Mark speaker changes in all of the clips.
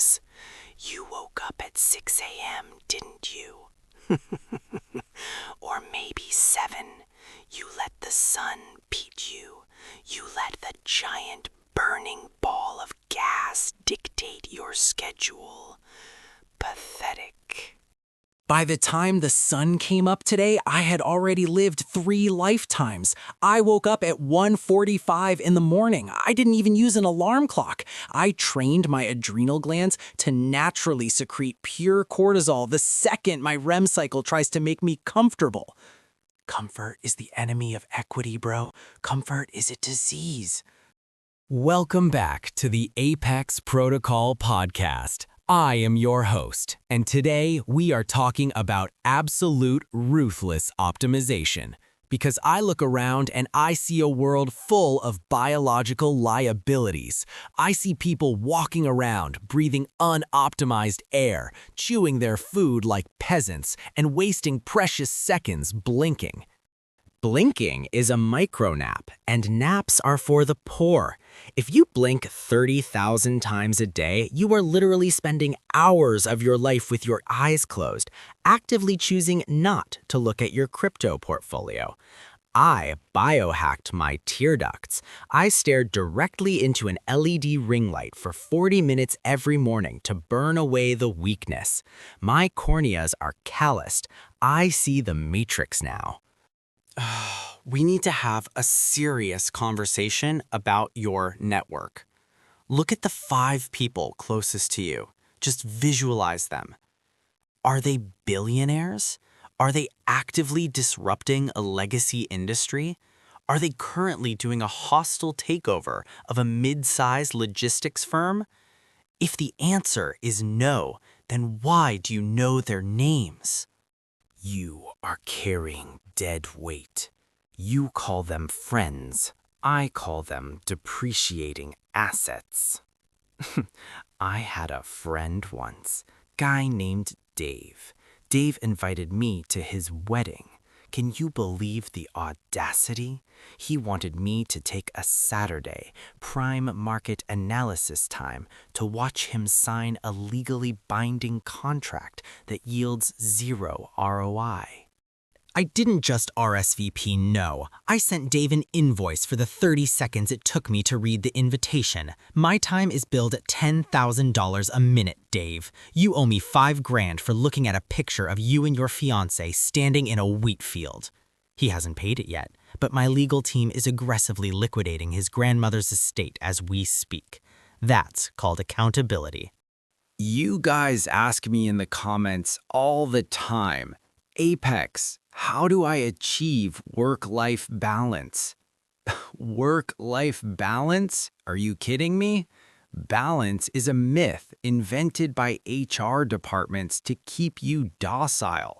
Speaker 1: lives. You woke up at 6 a.m., didn't you? Or maybe 7. You let the sun beat you. You let the giant burning ball of gas dictate your schedule. Pathetic.
Speaker 2: By the time the sun came up today, I had already lived 3 lifetimes. I woke up at 1:45 in the morning. I didn't even use an alarm clock. I trained my adrenal glands to naturally secrete pure cortisol the second my REM cycle tries to make me comfortable. Comfort is the enemy of equity, bro. Comfort is a disease.
Speaker 3: Welcome back to the Apex Protocol podcast. I am your host, and today we are talking about absolute ruthless optimization. Because I look around and I see a world full of biological liabilities. I see people walking around, breathing unoptimized air, chewing their food like peasants, and wasting precious seconds blinking. Blinking is a micronap, and naps are for the poor. If you blink 30,000 times a day, you are literally spending hours of your life with your eyes closed, actively choosing not to look at your crypto portfolio. I biohacked my tear ducts. I stared directly into an LED ring light for 40 minutes every morning to burn away the weakness. My corneas are calloused. I see the matrix now.
Speaker 2: We need to have a serious conversation about your network. Look at the 5 people closest to you. Just visualize them. Are they billionaires? Are they actively disrupting a legacy industry? Are they currently doing a hostile takeover of a mid-sized logistics firm? If the answer is no, then why do you know their names? You are carrying dead weight. You call them friends. I call them depreciating assets. I had a friend once, guy named Dave. Dave invited me to his wedding. Can you believe the audacity? He wanted me to take a Saturday, prime market analysis time, to watch him sign a legally binding contract that yields 0 ROI. I didn't just RSVP no. I sent Dave an invoice for the 30 seconds it took me to read the invitation. My time is billed at $10,000 a minute, Dave. You owe me $5,000 for looking at a picture of you and your fiancé standing in a wheat field. He hasn't paid it yet, but my legal team is aggressively liquidating his grandmother's estate as we speak. That's called accountability.
Speaker 3: You guys ask me in the comments all the time, Apex, how do I achieve work-life balance? Work-life balance? Are you kidding me? Balance is a myth invented by HR departments to keep you docile.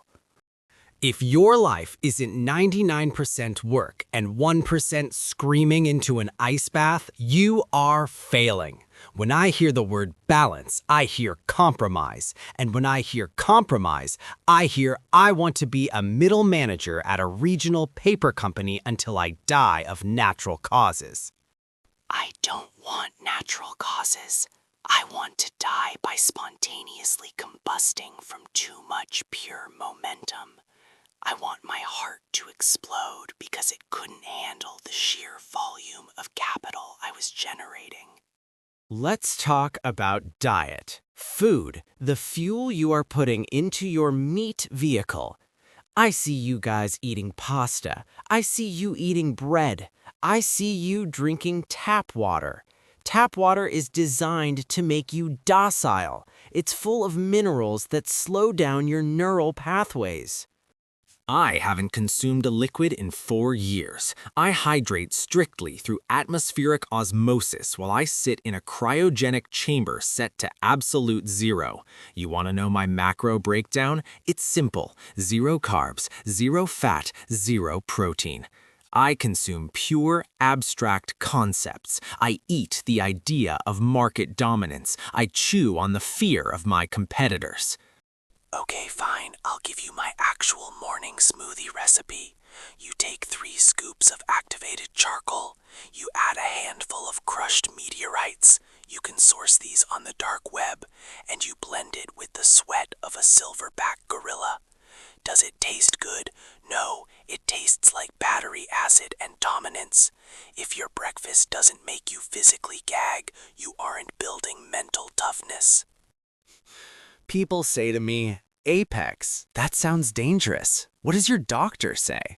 Speaker 3: If your life isn't 99% work and 1% screaming into an ice bath, you are failing. When I hear the word balance, I hear compromise. And when I hear compromise, I hear I want to be a middle manager at a regional paper company until I die of natural causes.
Speaker 1: I don't want natural causes. I want to die by spontaneously combusting from too much pure momentum. I want my heart to explode because it couldn't handle the sheer volume of capital I was generating.
Speaker 3: Let's talk about diet. Food, the fuel you are putting into your meat vehicle. I see you guys eating pasta. I see you eating bread. I see you drinking tap water. Tap water is designed to make you docile. It's full of minerals that slow down your neural pathways. I haven't consumed a liquid in 4 years. I hydrate strictly through atmospheric osmosis while I sit in a cryogenic chamber set to absolute 0. You want to know my macro breakdown? It's simple. 0 carbs, 0 fat, 0 protein. I consume pure, abstract concepts. I eat the idea of market dominance. I chew on the fear of my competitors.
Speaker 1: Okay, fine. I'll give you my actual morning smoothie recipe. You take 3 scoops of activated charcoal. You add a handful of crushed meteorites. You can source these on the dark web, and you blend it with the sweat of a silverback gorilla. Does it taste good? No, it tastes like battery acid and dominance. If your breakfast doesn't make you physically gag, you aren't building mental toughness.
Speaker 2: People say to me, Apex, that sounds dangerous. What does your doctor say?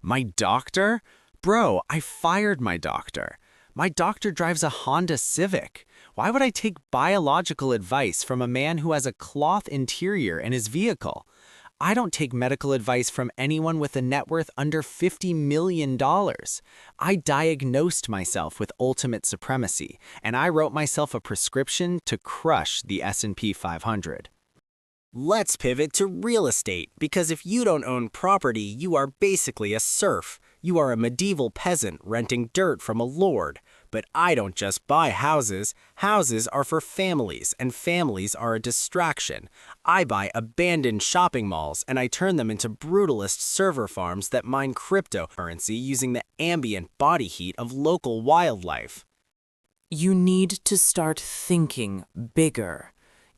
Speaker 2: My doctor? Bro, I fired my doctor. My doctor drives a Honda Civic. Why would I take biological advice from a man who has a cloth interior in his vehicle? I don't take medical advice from anyone with a net worth under $50 million. I diagnosed myself with ultimate supremacy, and I wrote myself a prescription to crush the S&P 500.
Speaker 4: Let's pivot to real estate, because if you don't own property, you are basically a serf. You are a medieval peasant renting dirt from a lord. But I don't just buy houses. Houses are for families, and families are a distraction. I buy abandoned shopping malls, and I turn them into brutalist server farms that mine cryptocurrency using the ambient body heat of local wildlife.
Speaker 1: You need to start thinking bigger.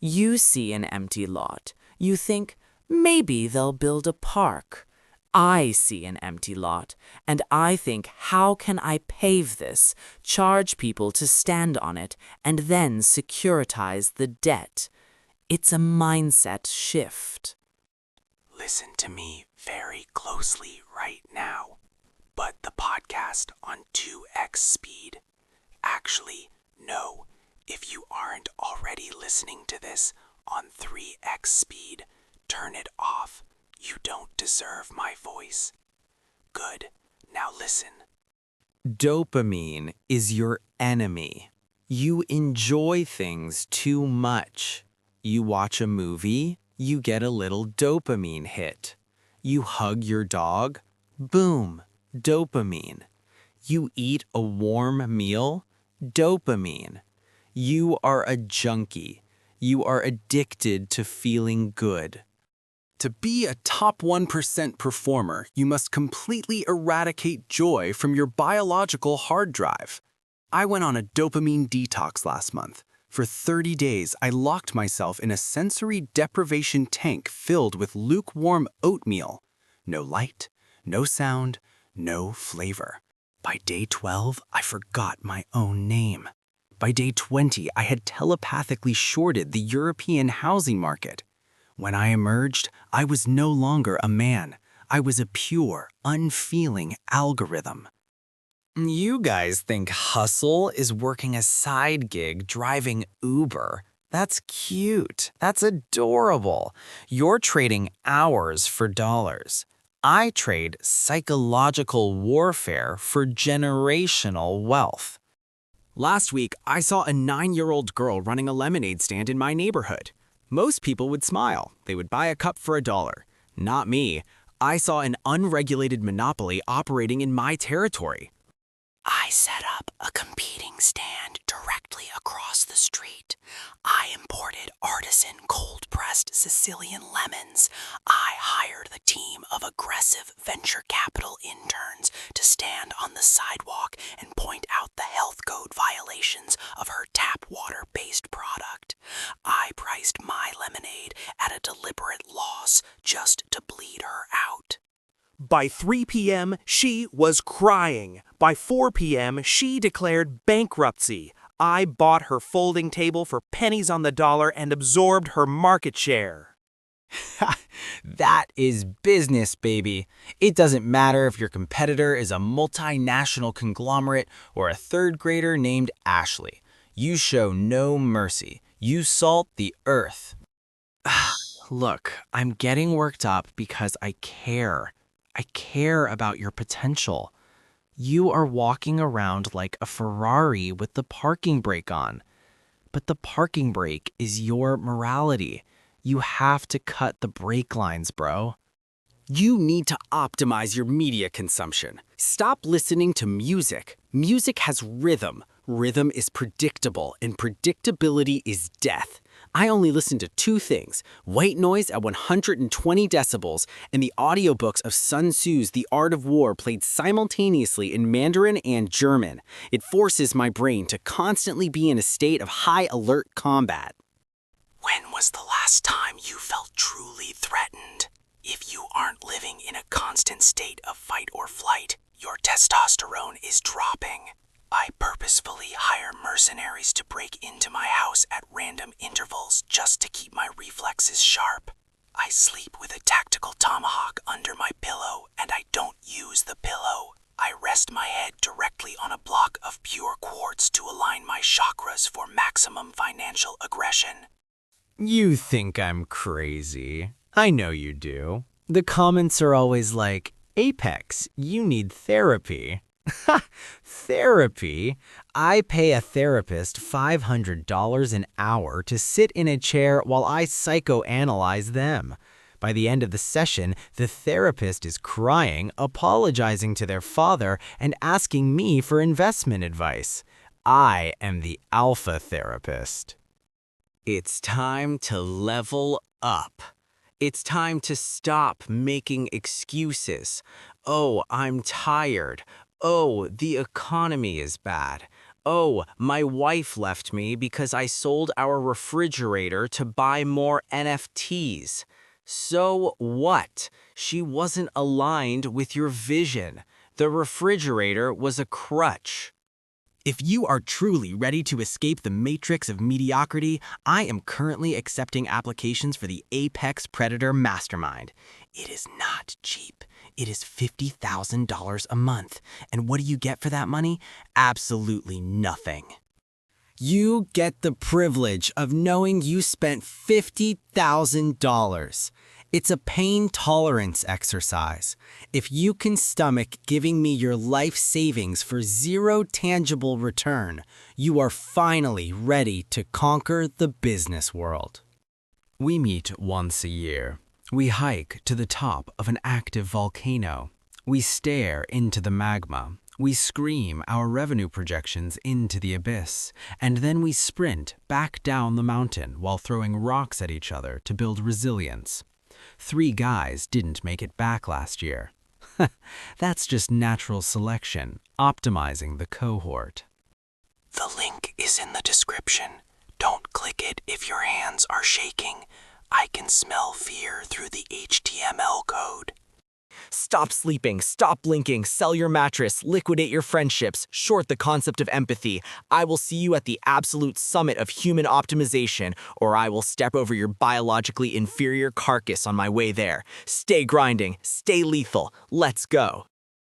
Speaker 1: You see an empty lot. You think, maybe they'll build a park. I see an empty lot, and I think, how can I pave this, charge people to stand on it, and then securitize the debt? It's a mindset shift. Listen to me very closely right now. But the podcast on 2x speed. Actually, no. If you aren't already listening to this on 3x speed, turn it off. You don't deserve my voice. Good. Now listen.
Speaker 2: Dopamine is your enemy. You enjoy things too much. You watch a movie, you get a little dopamine hit. You hug your dog, boom, dopamine. You eat a warm meal, dopamine. You are a junkie. You are addicted to feeling good. To be a top 1% performer, you must completely eradicate joy from your biological hard drive. I went on a dopamine detox last month. For 30 days, I locked myself in a sensory deprivation tank filled with lukewarm oatmeal. No light, no sound, no flavor. By day 12, I forgot my own name. By day 20, I had telepathically shorted the European housing market. When I emerged, I was no longer a man. I was a pure, unfeeling algorithm. You guys think hustle is working a side gig driving Uber. That's cute. That's adorable. You're trading hours for dollars. I trade psychological warfare for generational wealth. Last week, I saw a 9-year-old girl running a lemonade stand in my neighborhood. Most people would smile. They would buy a cup for $1. Not me. I saw an unregulated monopoly operating in my territory. I set up a competing stand directly across the street. I imported artisan cold-pressed Sicilian lemons. I hired a team of aggressive venture capital interns to stand on the sidewalk and point out the health code violations of her tap water-based product. I priced my lemonade at a deliberate loss just to bleed her out.
Speaker 5: By 3 p.m., she was crying. By 4 p.m., she declared bankruptcy. I bought her folding table for pennies on the dollar and absorbed her market share.
Speaker 3: That is business, baby. It doesn't matter if your competitor is a multinational conglomerate or a third grader named Ashley. You show no mercy. You salt the earth.
Speaker 2: Look, I'm getting worked up because I care. I care about your potential. You are walking around like a Ferrari with the parking brake on. But the parking brake is your morality. You have to cut the brake lines, bro. You need to optimize your media consumption. Stop listening to music. Music has rhythm. Rhythm is predictable, and predictability is death.
Speaker 4: I only listened to two things: white noise at 120 decibels and the audiobooks of Sun Tzu's The Art of War played simultaneously in Mandarin and German. It forces my brain to constantly be in a state of high alert combat.
Speaker 1: When was the last time you felt truly threatened? If you aren't living in a constant state of fight or flight, your testosterone is dropping. I purposefully hire mercenaries to break into my house at random intervals just to keep my reflexes sharp. I sleep with a tactical tomahawk under my pillow, and I don't use the pillow. I rest my head directly on a block of pure quartz to align my chakras for maximum financial aggression.
Speaker 3: You think I'm crazy. I know you do. The comments are always like, Apex, you need therapy. Ha! Therapy? I pay a therapist $500 an hour to sit in a chair while I psychoanalyze them. By the end of the session, the therapist is crying, apologizing to their father, and asking me for investment advice. I am the alpha therapist. It's time to level up. It's time to stop making excuses. Oh, I'm tired. Oh, the economy is bad. Oh, my wife left me because I sold our refrigerator to buy more NFTs. So what? She wasn't aligned with your vision. The refrigerator was a crutch. If you are truly ready to escape the matrix of mediocrity, I am currently accepting applications for the Apex Predator Mastermind. It is not cheap. It is $50,000 a month. And what do you get for that money? Absolutely nothing. You get the privilege of knowing you spent $50,000. It's a pain tolerance exercise. If you can stomach giving me your life savings for zero tangible return, you are finally ready to conquer the business world. We meet once a year. We hike to the top of an active volcano. We stare into the magma. We scream our revenue projections into the abyss, and then we sprint back down the mountain while throwing rocks at each other to build resilience. 3 guys didn't make it back last year. That's just natural selection, optimizing the cohort.
Speaker 1: The link is in the description. Don't click it if your hands are shaking. I can smell fear through the HTML code.
Speaker 3: Stop sleeping, stop blinking, sell your mattress, liquidate your friendships, short the concept of empathy. I will see you at the absolute summit of human optimization, or I will step over your biologically inferior carcass on my way there. Stay grinding, stay lethal. Let's go.